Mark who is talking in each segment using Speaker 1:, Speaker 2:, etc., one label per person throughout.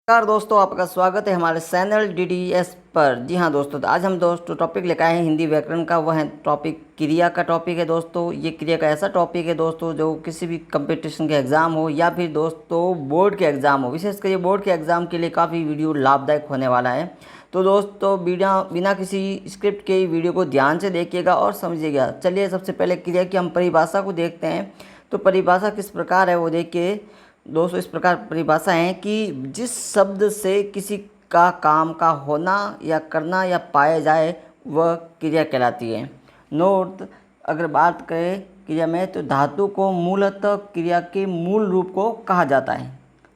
Speaker 1: नमस्कार दोस्तों, आपका स्वागत है हमारे चैनल DDS पर। जी हाँ दोस्तों, तो आज हम दोस्तों टॉपिक लेकर आए हैं हिंदी व्याकरण का। वह है टॉपिक क्रिया का टॉपिक है दोस्तों। ये क्रिया का ऐसा टॉपिक है दोस्तों जो किसी भी कंपटीशन के एग्ज़ाम हो या फिर दोस्तों बोर्ड के एग्ज़ाम हो, विशेषकर ये बोर्ड के एग्ज़ाम के लिए काफ़ी वीडियो लाभदायक होने वाला है। तो दोस्तों बिना किसी स्क्रिप्ट के वीडियो को ध्यान से देखिएगा और समझिएगा। चलिए सबसे पहले क्रिया की हम परिभाषा को देखते हैं। तो परिभाषा किस प्रकार है वो देखिए दोस्तों। इस प्रकार परिभाषा है कि जिस शब्द से किसी का काम का होना या करना या पाया जाए वह क्रिया कहलाती है। नोट, अगर बात करें क्रिया में तो धातु को मूलतः क्रिया के मूल रूप को कहा जाता है।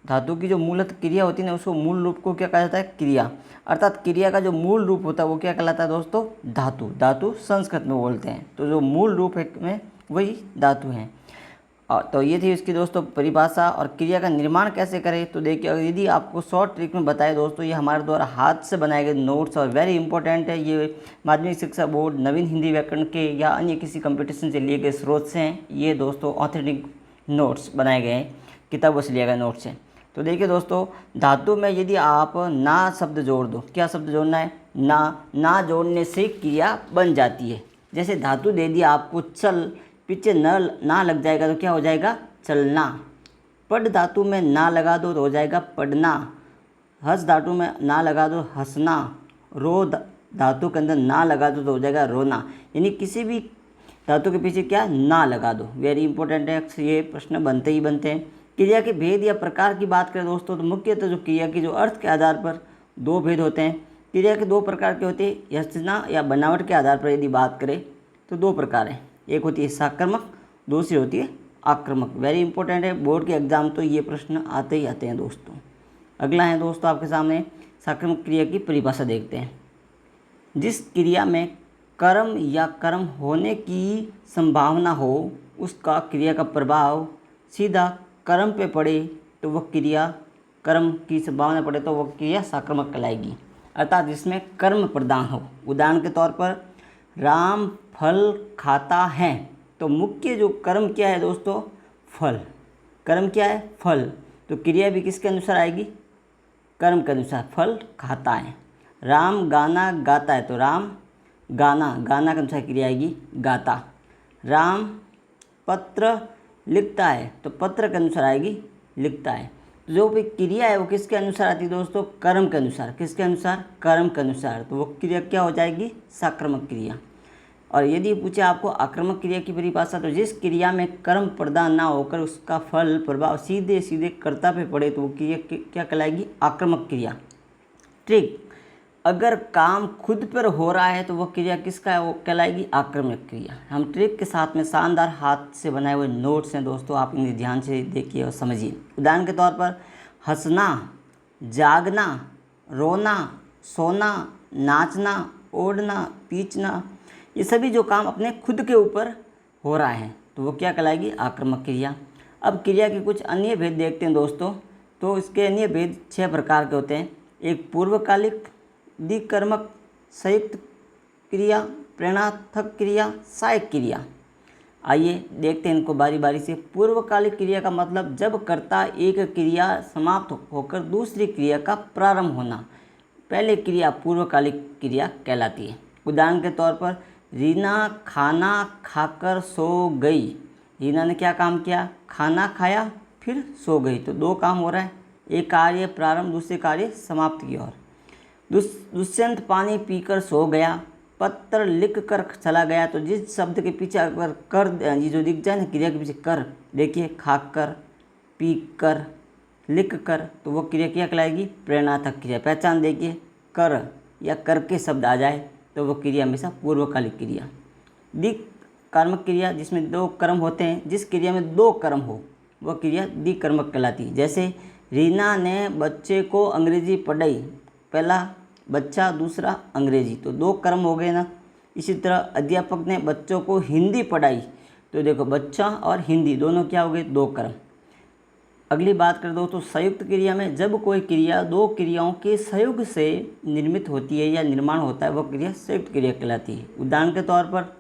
Speaker 1: धातु की जो मूलतः क्रिया होती है ना, उसको मूल रूप को क्या कहा जाता है? क्रिया। अर्थात क्रिया का जो मूल रूप होता है वो क्या कहलाता है दोस्तों? धातु। धातु संस्कृत में बोलते हैं, तो जो मूल रूप है में वही धातु है। तो ये थी इसकी दोस्तों परिभाषा। और क्रिया का निर्माण कैसे करें तो देखिए, यदि आपको शॉर्ट ट्रिक में बताए दोस्तों, ये हमारे द्वारा हाथ से बनाए गए नोट्स और वेरी इंपॉर्टेंट है। ये माध्यमिक शिक्षा बोर्ड, नवीन हिंदी व्याकरण के या अन्य किसी कंपटीशन से लिए गए स्रोत से हैं। ये दोस्तों ऑथेंटिक नोट्स बनाए गए हैं, किताबों से लिए गए नोट्स हैं। तो देखिए दोस्तों, धातु में यदि आप ना शब्द जोड़ दो, क्या शब्द जोड़ना है? ना जोड़ने से क्रिया बन जाती है। जैसे धातु दे दिया आपको चल, पीछे ना लग जाएगा तो क्या हो जाएगा? चलना। पढ़ धातु में ना लगा दो तो हो जाएगा पढ़ना। हंस धातु में ना लगा दो हंसना। रो धातु के अंदर ना लगा दो तो हो जाएगा रोना। यानी किसी भी धातु के पीछे क्या ना लगा दो। वेरी इंपॉर्टेंट है, ये प्रश्न बनते ही बनते हैं। क्रिया के भेद या प्रकार की बात करें दोस्तों, तो मुख्यतः जो क्रिया की जो अर्थ के आधार पर दो भेद होते हैं। क्रिया के दो प्रकार के होते हैं। रचना या बनावट के आधार पर यदि बात करें तो दो प्रकार हैं। एक होती है साक्रामक, दूसरी होती है आक्रामक। वेरी इंपॉर्टेंट है, बोर्ड के एग्जाम तो ये प्रश्न आते ही आते हैं दोस्तों। अगला है दोस्तों आपके सामने साक्रामक क्रिया की परिभाषा देखते हैं। जिस क्रिया में कर्म या कर्म होने की संभावना हो, उसका क्रिया का प्रभाव सीधा कर्म पे पड़े तो वह क्रिया, कर्म की संभावना पड़े तो वह क्रिया साक्रामक कहलाएगी। अर्थात जिसमें कर्म प्रदान हो। उदाहरण के तौर पर राम फल खाता है, तो मुख्य जो कर्म क्या है दोस्तों? फल। कर्म क्या है? फल। तो क्रिया भी किसके अनुसार आएगी? कर्म के अनुसार। फल खाता है। राम गाना गाता है, तो राम गाना के अनुसार क्रिया आएगी गाता। राम पत्र लिखता है, तो पत्र के अनुसार आएगी लिखता है। तो जो भी क्रिया है वो किसके अनुसार आती है दोस्तों? कर्म के अनुसार। किसके अनुसार? कर्म के अनुसार। तो वो क्रिया क्या हो जाएगी? साक्रामक क्रिया। और यदि पूछे आपको आक्रामक क्रिया की परिभाषा, तो जिस क्रिया में कर्म प्रदान ना होकर उसका फल प्रभाव सीधे सीधे कर्ता पे पड़े तो वो क्रिया क्या कहलाएगी? आक्रामक क्रिया। ट्रिक, अगर काम खुद पर हो रहा है तो वह क्रिया किसका है? वो कहलाएगी आक्रामक क्रिया। हम ट्रिक के साथ में शानदार हाथ से बनाए हुए नोट्स हैं दोस्तों, आप इन्हें ध्यान से देखिए और समझिए। उदाहरण के तौर पर हंसना, जागना, रोना, सोना, नाचना, ओढ़ना, पीचना, ये सभी जो काम अपने खुद के ऊपर हो रहा है तो वो क्या कहलाएगी? आक्रामक क्रिया। अब क्रिया के कुछ अन्य भेद देखते हैं दोस्तों। तो इसके अन्य भेद 6 प्रकार के होते हैं। एक पूर्वकालिक, द्विकर्मक, संयुक्त क्रिया, प्रेरणार्थक क्रिया, सहायक क्रिया। आइए देखते हैं इनको बारी बारी से। पूर्वकालिक क्रिया का मतलब जब कर्ता एक क्रिया समाप्त होकर दूसरी क्रिया का प्रारंभ होना, पहले क्रिया पूर्वकालिक क्रिया कहलाती है। उदाहरण के तौर पर रीना खाना खाकर सो गई। रीना ने क्या काम किया? खाना खाया फिर सो गई। तो दो काम हो रहा है, एक कार्य प्रारंभ, दूसरे कार्य समाप्ति की ओर। दुष्यंत पानी पीकर सो गया, पत्र लिख कर चला गया। तो जिस शब्द के पीछे अगर कर ये जो दिख जाए ना, क्रिया के पीछे कर, देखिए खाकर, पी कर, लिख कर, तो वो क्रिया क्या कहलाएगी? प्रेरणार्थक क्रिया। पहचान देखिए, कर या करके शब्द आ जाए तो वो क्रिया हमेशा पूर्वकालिक क्रिया। द्विकर्मक क्रिया, जिसमें दो कर्म होते हैं, जिस क्रिया में दो कर्म हो वह क्रिया द्विकर्मक कहलाती है। जैसे रीना ने बच्चे को अंग्रेजी पढ़ाई, पहला बच्चा, दूसरा अंग्रेजी, तो दो कर्म हो गए ना। इसी तरह अध्यापक ने बच्चों को हिंदी पढ़ाई, तो देखो बच्चा और हिंदी दोनों क्या हो गए? दो कर्म। अगली बात कर दो तो संयुक्त क्रिया में जब कोई क्रिया दो क्रियाओं के सहयोग से निर्मित होती है या निर्माण होता है वह क्रिया संयुक्त क्रिया कहलाती है। उदाहरण के तौर पर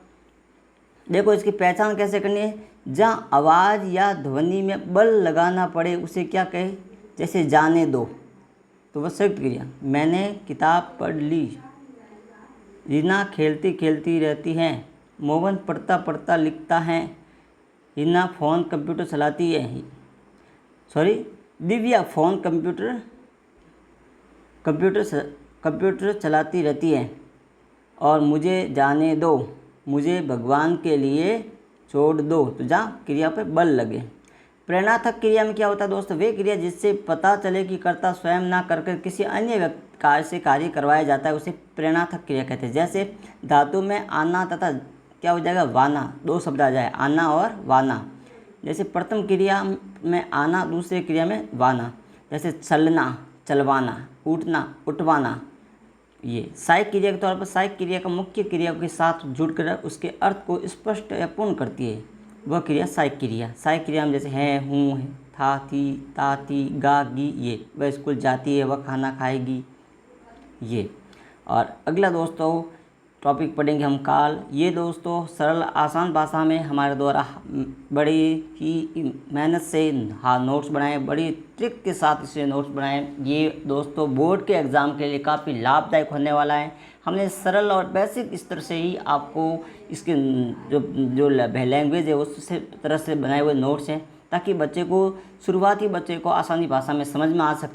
Speaker 1: देखो, इसकी पहचान कैसे करनी है? जहाँ आवाज़ या ध्वनि में बल लगाना पड़े उसे क्या कहे? जैसे जाने दो, तो वह संयुक्त क्रिया। मैंने किताब पढ़ ली। रीना खेलती खेलती रहती है। मोहन पढ़ता पढ़ता लिखता है। हिना फ़ोन कंप्यूटर चलाती है। दिव्या फ़ोन कंप्यूटर चलाती रहती है। और मुझे जाने दो, मुझे भगवान के लिए छोड़ दो। तो जहाँ क्रिया पे बल लगे। प्रेरणार्थक क्रिया में क्या होता है दोस्तों, वे क्रिया जिससे पता चले कि कर्ता स्वयं ना करके किसी अन्य कार्य से कार्य करवाया जाता है, उसे प्रेरणार्थक क्रिया कहते हैं। जैसे धातु में आना तथा क्या हो जाएगा, वाना, दो शब्द आ जाए, आना और वाना। जैसे प्रथम क्रिया में आना, दूसरे क्रिया में वाना। जैसे चलना, चलवाना, उठना, उठवाना। ये सहायक क्रिया के तौर पर सहायक क्रिया का मुख्य क्रिया के साथ जुड़कर उसके अर्थ को स्पष्ट या पूर्ण करती है, वह क्रिया सहायक क्रिया। सहायक क्रिया में जैसे है, हूँ, था, थी, ताती, गा, गी, ये। वह स्कूल जाती है, वह खाना खाएगी, ये। और अगला दोस्तों टॉपिक पढ़ेंगे हम काल। ये दोस्तों सरल आसान भाषा में हमारे द्वारा बड़ी ही मेहनत से नोट्स बनाए, बड़ी ट्रिक के साथ इसे नोट्स बनाए। ये दोस्तों बोर्ड के एग्ज़ाम के लिए काफ़ी लाभदायक होने वाला है। हमने सरल और बेसिक स्तर से ही आपको इसके जो लैंग्वेज है उस तरह से बनाए हुए नोट्स हैं, ताकि बच्चे को शुरुआती बच्चे को आसानी भाषा में समझ में आ सके।